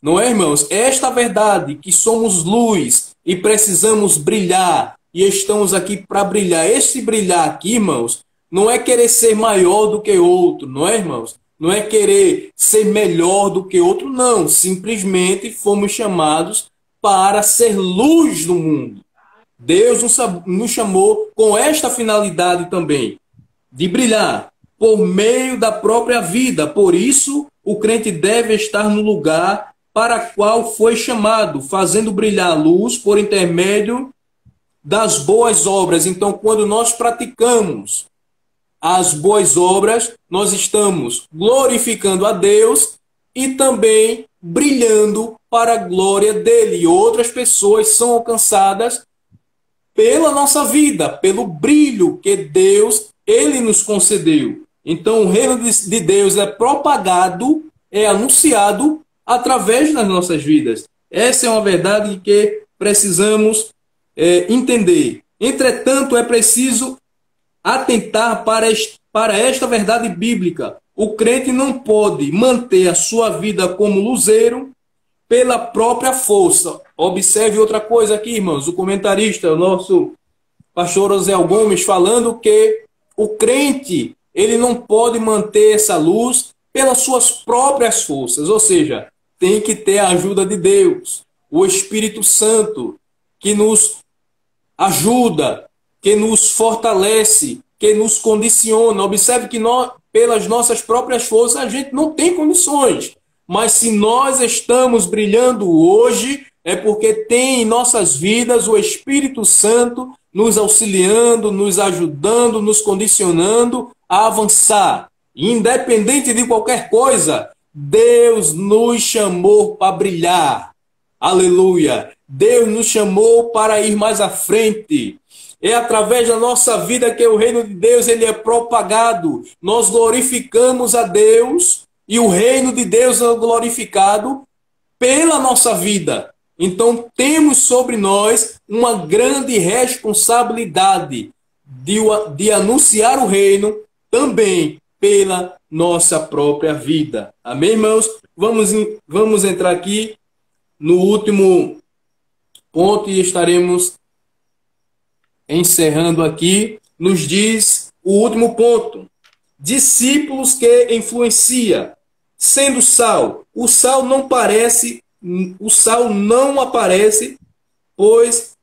não é, irmãos? Esta verdade, que somos luz e precisamos brilhar, e estamos aqui para brilhar. Esse brilhar aqui, irmãos, não é querer ser maior do que outro, não é, irmãos? Não é querer ser melhor do que outro, não. Simplesmente fomos chamados para ser luz do mundo. Deus nos chamou com esta finalidade também, de brilhar por meio da própria vida. Por isso, o crente deve estar no lugar para qual foi chamado, fazendo brilhar a luz por intermédio das boas obras. Então, quando nós praticamos as boas obras, nós estamos glorificando a Deus e também brilhando para a glória dele. E outras pessoas são alcançadas pela nossa vida, pelo brilho que Deus, ele nos concedeu. Então, o reino de Deus é propagado, é anunciado através das nossas vidas. Essa é uma verdade que precisamos entender. Entretanto, é preciso atentar para esta verdade bíblica. O crente não pode manter a sua vida como luzeiro pela própria força. Observe outra coisa aqui, irmãos. O comentarista, o nosso pastor Osiel Gomes, falando que o crente, ele não pode manter essa luz pelas suas próprias forças. Ou seja, tem que ter a ajuda de Deus, o Espírito Santo, que nos ajuda, que nos fortalece, que nos condiciona. Observe que nós, pelas nossas próprias forças, a gente não tem condições. Mas se nós estamos brilhando hoje, é porque tem em nossas vidas o Espírito Santo nos auxiliando, nos ajudando, nos condicionando a avançar. Independente de qualquer coisa, Deus nos chamou para brilhar. Aleluia! Deus nos chamou para ir mais à frente. É através da nossa vida que o reino de Deus ele é propagado. Nós glorificamos a Deus e o reino de Deus é glorificado pela nossa vida. Então temos sobre nós uma grande responsabilidade de anunciar o reino também pela nossa própria vida. Amém, irmãos? Vamos entrar aqui no último ponto e estaremos encerrando aqui. Nos diz o último ponto: discípulos que influencia, sendo sal. O sal não aparece, pois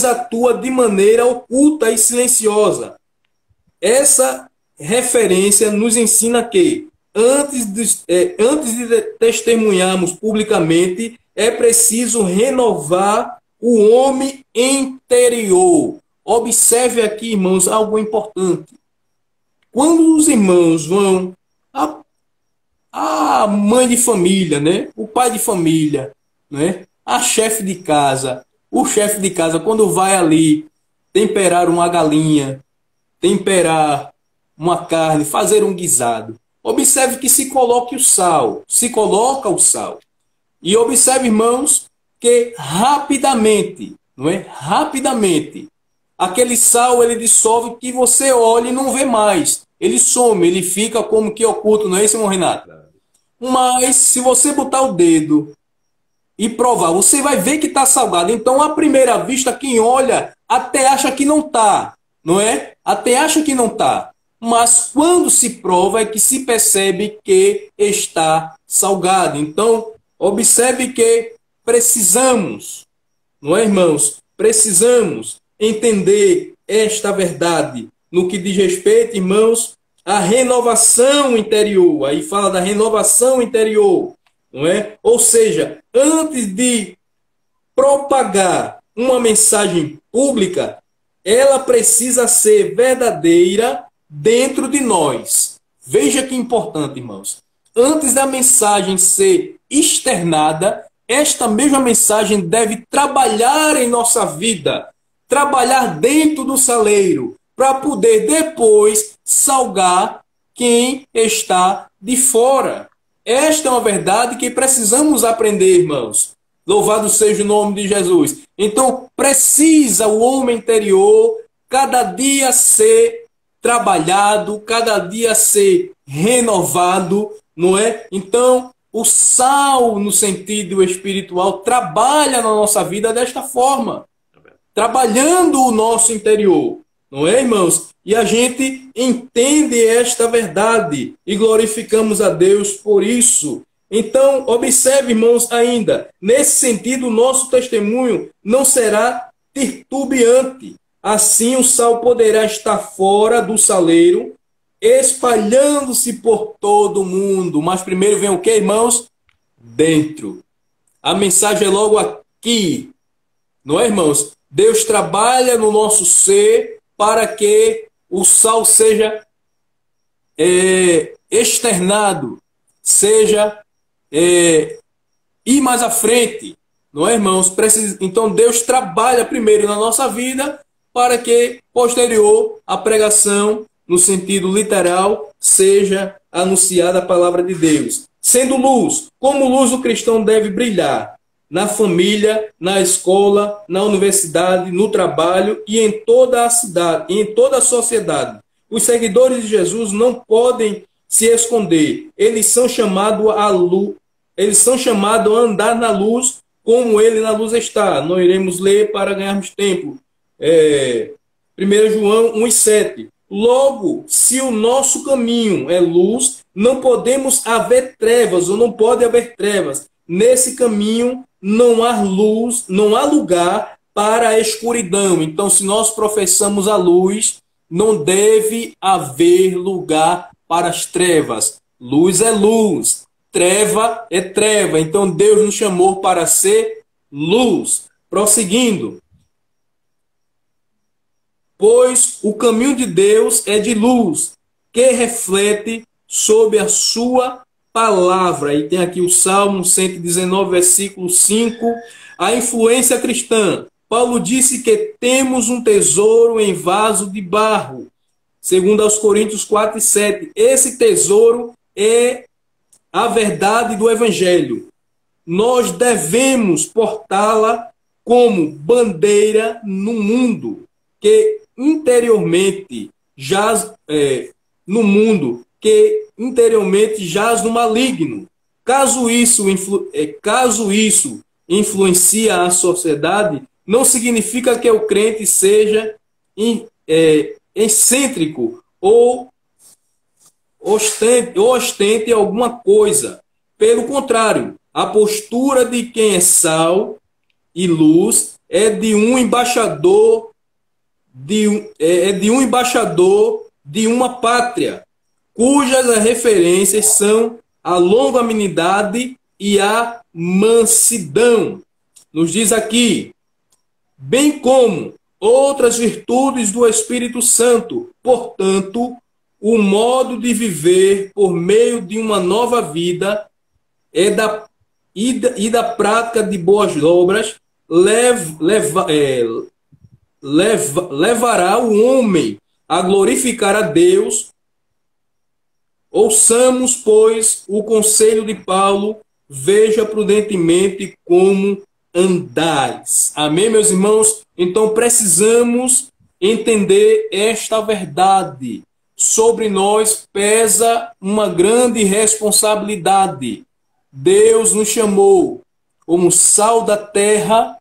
atua de maneira oculta e silenciosa. Essa referência nos ensina que antes de testemunharmos publicamente, é preciso renovar o homem interior. Observe aqui, irmãos, algo importante. Quando os irmãos vão, a mãe de família, né? O pai de família, né? A chefe de casa, o chefe de casa, quando vai ali temperar uma galinha, temperar uma carne, fazer um guisado, observe que se coloque o sal, se coloca o sal. E observe, irmãos, que rapidamente, não é? Rapidamente, aquele sal ele dissolve que você olha e não vê mais. Ele some, ele fica como que oculto, não é isso, irmão Renato? Mas se você botar o dedo e provar, você vai ver que está salgado. Então, à primeira vista, quem olha até acha que não está, não é? Até acha que não está. Mas quando se prova é que se percebe que está salgado. Então, observe que precisamos, não é, irmãos? Precisamos entender esta verdade no que diz respeito, irmãos, à renovação interior. Aí fala da renovação interior, não é? Ou seja, antes de propagar uma mensagem pública, ela precisa ser verdadeira dentro de nós. Veja que importante, irmãos. Antes da mensagem ser externada, esta mesma mensagem deve trabalhar em nossa vida, trabalhar dentro do saleiro, para poder depois salgar quem está de fora. Esta é uma verdade que precisamos aprender, irmãos. Louvado seja o nome de Jesus. Então, precisa o homem interior cada dia ser trabalhado, cada dia ser renovado, não é? Então, o sal, no sentido espiritual, trabalha na nossa vida desta forma, trabalhando o nosso interior, não é, irmãos? E a gente entende esta verdade e glorificamos a Deus por isso. Então, observe, irmãos, ainda, nesse sentido, o nosso testemunho não será titubeante. Assim, o sal poderá estar fora do saleiro, espalhando-se por todo o mundo. Mas primeiro vem o que, irmãos? Dentro. A mensagem é logo aqui. Não é, irmãos? Deus trabalha no nosso ser para que o sal seja externado, seja ir mais à frente. Não é, irmãos? Então Deus trabalha primeiro na nossa vida para que, posterior, a pregação, no sentido literal, seja anunciada a palavra de Deus. Sendo luz, como luz o cristão deve brilhar na família, na escola, na universidade, no trabalho e em toda a cidade, e em toda a sociedade. Os seguidores de Jesus não podem se esconder. Eles são chamados a luz, eles são chamados a andar na luz como ele na luz está. Não iremos ler para ganharmos tempo. 1 João 1,7. Logo, se o nosso caminho é luz, não podemos haver trevas, ou não pode haver trevas. Nesse caminho não há luz, não há lugar para a escuridão. Então, se nós professamos a luz, não deve haver lugar para as trevas. Luz é luz, treva é treva. Então, Deus nos chamou para ser luz. Prosseguindo. Pois o caminho de Deus é de luz, que reflete sob a sua palavra. E tem aqui o Salmo 119, versículo 5. A influência cristã. Paulo disse que temos um tesouro em vaso de barro. Segundo aos Coríntios 4 e 7. Esse tesouro é a verdade do Evangelho. Nós devemos portá-la como bandeira no mundo que interiormente jaz no mundo que interiormente jaz no maligno. Caso isso influencie a sociedade, não significa que o crente seja excêntrico ou ostente alguma coisa. Pelo contrário, a postura de quem é sal e luz é de um embaixador de uma pátria, cujas referências são a longanimidade e a mansidão. Nos diz aqui, bem como outras virtudes do Espírito Santo. Portanto, o modo de viver por meio de uma nova vida é da e da prática de boas obras levará o homem a glorificar a Deus. Ouçamos, pois, o conselho de Paulo, veja prudentemente como andais. Amém, meus irmãos? Então precisamos entender esta verdade. Sobre nós pesa uma grande responsabilidade. Deus nos chamou como sal da terra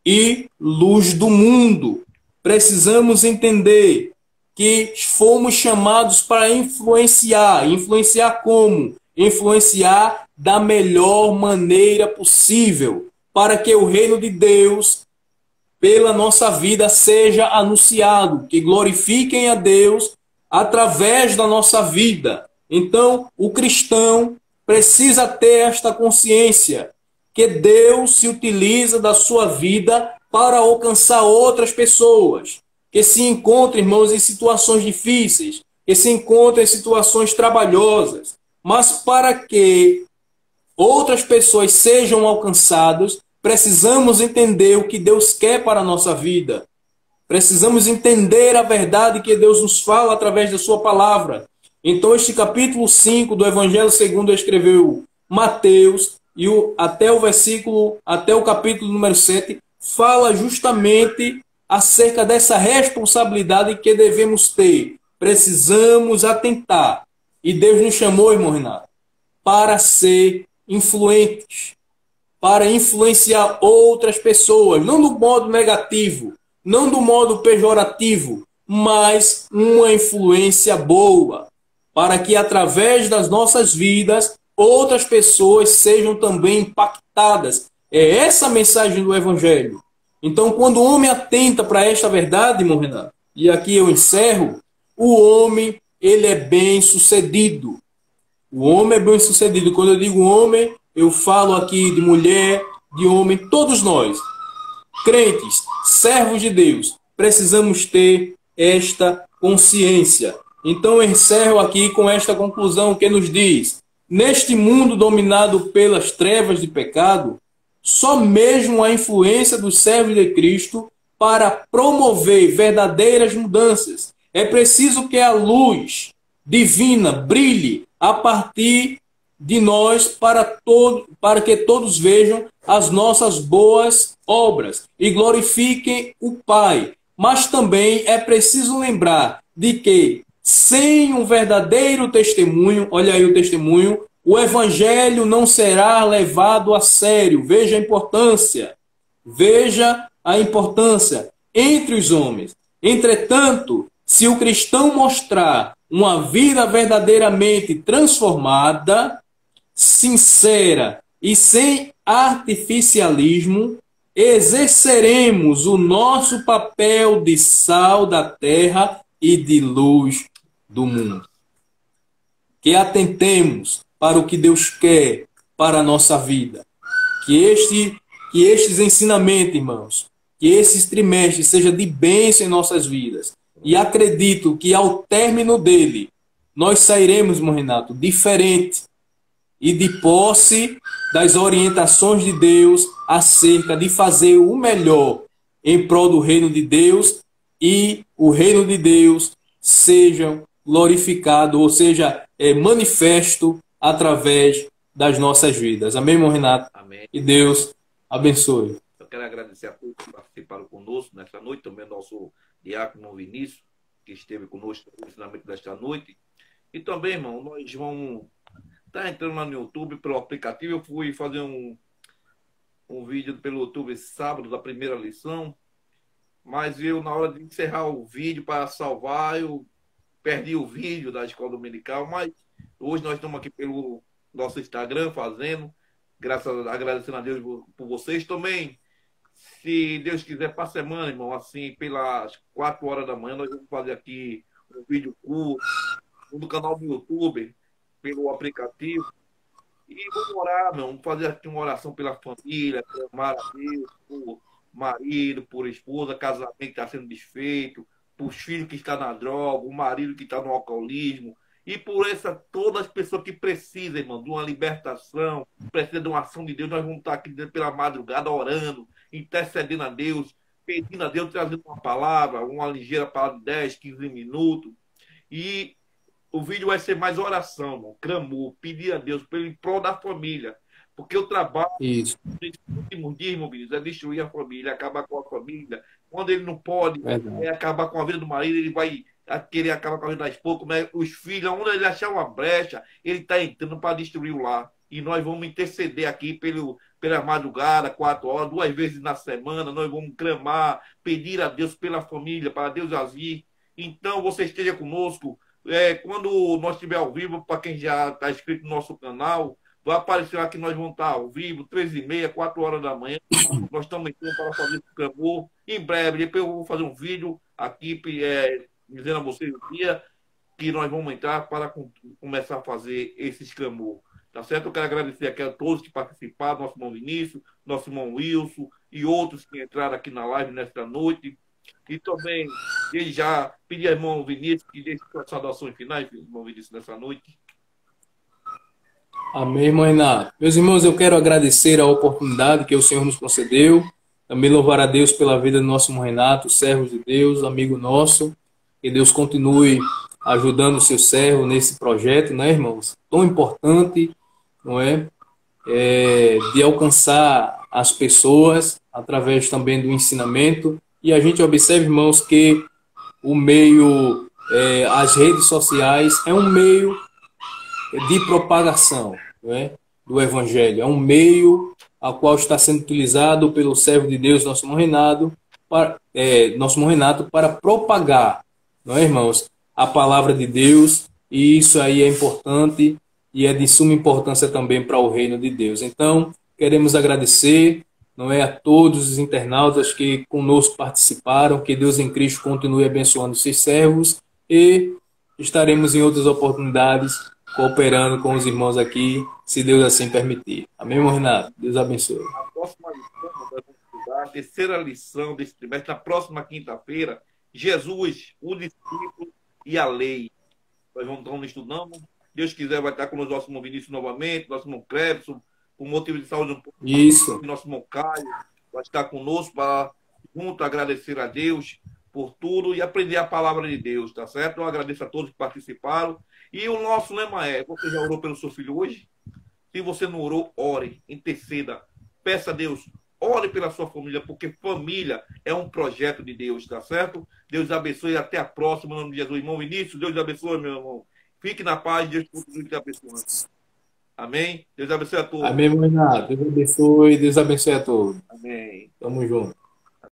e luz do mundo. Precisamos entender que fomos chamados para influenciar. Influenciar como? Influenciar da melhor maneira possível, para que o reino de Deus, pela nossa vida, seja anunciado, que glorifiquem a Deus através da nossa vida. Então, o cristão precisa ter esta consciência que Deus se utiliza da sua vida para alcançar outras pessoas, que se encontram, irmãos, em situações difíceis, que se encontram em situações trabalhosas, mas para que outras pessoas sejam alcançadas, precisamos entender o que Deus quer para a nossa vida. Precisamos entender a verdade que Deus nos fala através da sua palavra. Então, este capítulo 5 do Evangelho segundo escreveu Mateus, e até o capítulo número 7, fala justamente acerca dessa responsabilidade que devemos ter. Precisamos atentar. E Deus nos chamou, irmão Renato, para ser influentes, para influenciar outras pessoas, não do modo negativo, não do modo pejorativo, mas uma influência boa, para que através das nossas vidas outras pessoas sejam também impactadas. É essa a mensagem do Evangelho. Então, quando o homem atenta para esta verdade, irmão Renato, e aqui eu encerro, o homem, ele é bem-sucedido. O homem é bem-sucedido. Quando eu digo homem, eu falo aqui de mulher, de homem, todos nós, crentes, servos de Deus, precisamos ter esta consciência. Então eu encerro aqui com esta conclusão que nos diz: neste mundo dominado pelas trevas de pecado, só mesmo a influência dos servos de Cristo para promover verdadeiras mudanças. É preciso que a luz divina brilhe a partir de nós para que todos vejam as nossas boas obras e glorifiquem o Pai. Mas também é preciso lembrar de que sem um verdadeiro testemunho, olha aí o testemunho, o evangelho não será levado a sério. Veja a importância. Veja a importância entre os homens. Entretanto, se o cristão mostrar uma vida verdadeiramente transformada, sincera e sem artificialismo, exerceremos o nosso papel de sal da terra e de luz do mundo. Que atentemos para o que Deus quer para a nossa vida. Que estes ensinamentos, irmãos, que esses trimestres sejam de bênção em nossas vidas. E acredito que ao término dele, nós sairemos, irmão Renato, diferente e de posse das orientações de Deus acerca de fazer o melhor em prol do reino de Deus e o reino de Deus seja glorificado, ou seja, manifesto através das nossas vidas. Amém, irmão Renato? Amém. E Deus abençoe. Eu quero agradecer a todos que participaram conosco nesta noite, também ao nosso diácono Vinícius, que esteve conosco no ensinamento desta noite. E também, irmão, nós vamos estar entrando lá no YouTube pelo aplicativo. Eu fui fazer um vídeo pelo YouTube sábado da primeira lição, mas eu, na hora de encerrar o vídeo para salvar, eu perdi o vídeo da escola dominical. Mas hoje nós estamos aqui pelo nosso Instagram fazendo, agradecendo a Deus por vocês também. Se Deus quiser, para a semana, irmão, assim, pelas 4 horas da manhã, nós vamos fazer aqui um vídeo curto no canal do YouTube, pelo aplicativo. E vamos orar, meu, vamos fazer aqui uma oração pela família, clamar a Deus, por marido, por esposa, casamento que está sendo desfeito, por filho que está na droga, o marido que está no alcoolismo, e por todas as pessoas que precisam, irmão, de uma libertação, precisam de uma ação de Deus. Nós vamos estar aqui pela madrugada orando, intercedendo a Deus, pedindo a Deus, trazendo uma palavra, uma ligeira palavra de 10, 15 minutos. E o vídeo vai ser mais oração, irmão, clamor, pedir a Deus pelo em prol da família. Porque o trabalho Isso, nesses últimos dias, irmão Vinícius, é destruir a família, acabar com a família. Quando ele não pode verdade. acabar com a vida do marido, ele vai querer acabar com a vida da esposa, os filhos, onde ele achar uma brecha, ele está entrando para destruir o lar. E nós vamos interceder aqui pela madrugada, 4 horas, 2 vezes na semana, nós vamos clamar, pedir a Deus pela família, para Deus agir. Então, você esteja conosco. Quando nós estiver ao vivo, para quem já está inscrito no nosso canal, vai aparecer lá que nós vamos estar ao vivo, 3h30, 4 horas da manhã. Nós estamos entrando para fazer esse clamor. Em breve, depois eu vou fazer um vídeo aqui dizendo a vocês o dia que nós vamos entrar para começar a fazer esses clamor. Tá certo? Eu quero agradecer aqui a todos que participaram, nosso irmão Vinícius, nosso irmão Wilson e outros que entraram aqui na live nesta noite. E também, desde já, pedir ao irmão Vinícius que deixe suas saudações finais, irmão Vinícius, nessa noite. Amém, irmão Renato. Meus irmãos, eu quero agradecer a oportunidade que o Senhor nos concedeu. Também louvar a Deus pela vida do nosso irmão Renato, servo de Deus, amigo nosso. Que Deus continue ajudando o seu servo nesse projeto, né, irmãos? Tão importante, não é? De alcançar as pessoas através também do ensinamento. E a gente observa, irmãos, que o meio, as redes sociais é um meio de propagação, não é? Do Evangelho. É um meio a qual está sendo utilizado pelo servo de Deus, nosso irmão Renato, para propagar, não é, irmãos, a palavra de Deus, e isso aí é importante e é de suma importância também para o reino de Deus. Então, queremos agradecer, não é, a todos os internautas que conosco participaram, que Deus em Cristo continue abençoando seus servos, e estaremos em outras oportunidades cooperando com os irmãos aqui, se Deus assim permitir. Amém, irmão Renato? Deus abençoe. A próxima lição, nós vamos estudar, a terceira lição desse trimestre, na próxima quinta-feira, Jesus, o discípulo e a lei. Nós vamos estar estudando. Deus quiser, vai estar com o nosso irmão Vinícius novamente, nosso irmão Clebson, por motivo de saúde, Isso. nosso irmão Caio, vai estar conosco para junto agradecer a Deus por tudo e aprender a palavra de Deus, tá certo? Eu agradeço a todos que participaram. E o nosso lema você já orou pelo seu filho hoje? Se você não orou, ore, interceda, peça a Deus, ore pela sua família, porque família é um projeto de Deus, tá certo? Deus abençoe, até a próxima, em nome de Jesus. Irmão Vinícius, Deus abençoe, meu irmão. Fique na paz, Deus continue te abençoando. Amém? Deus abençoe a todos. Amém, irmão Renato. Deus abençoe a todos. Amém. Tamo junto.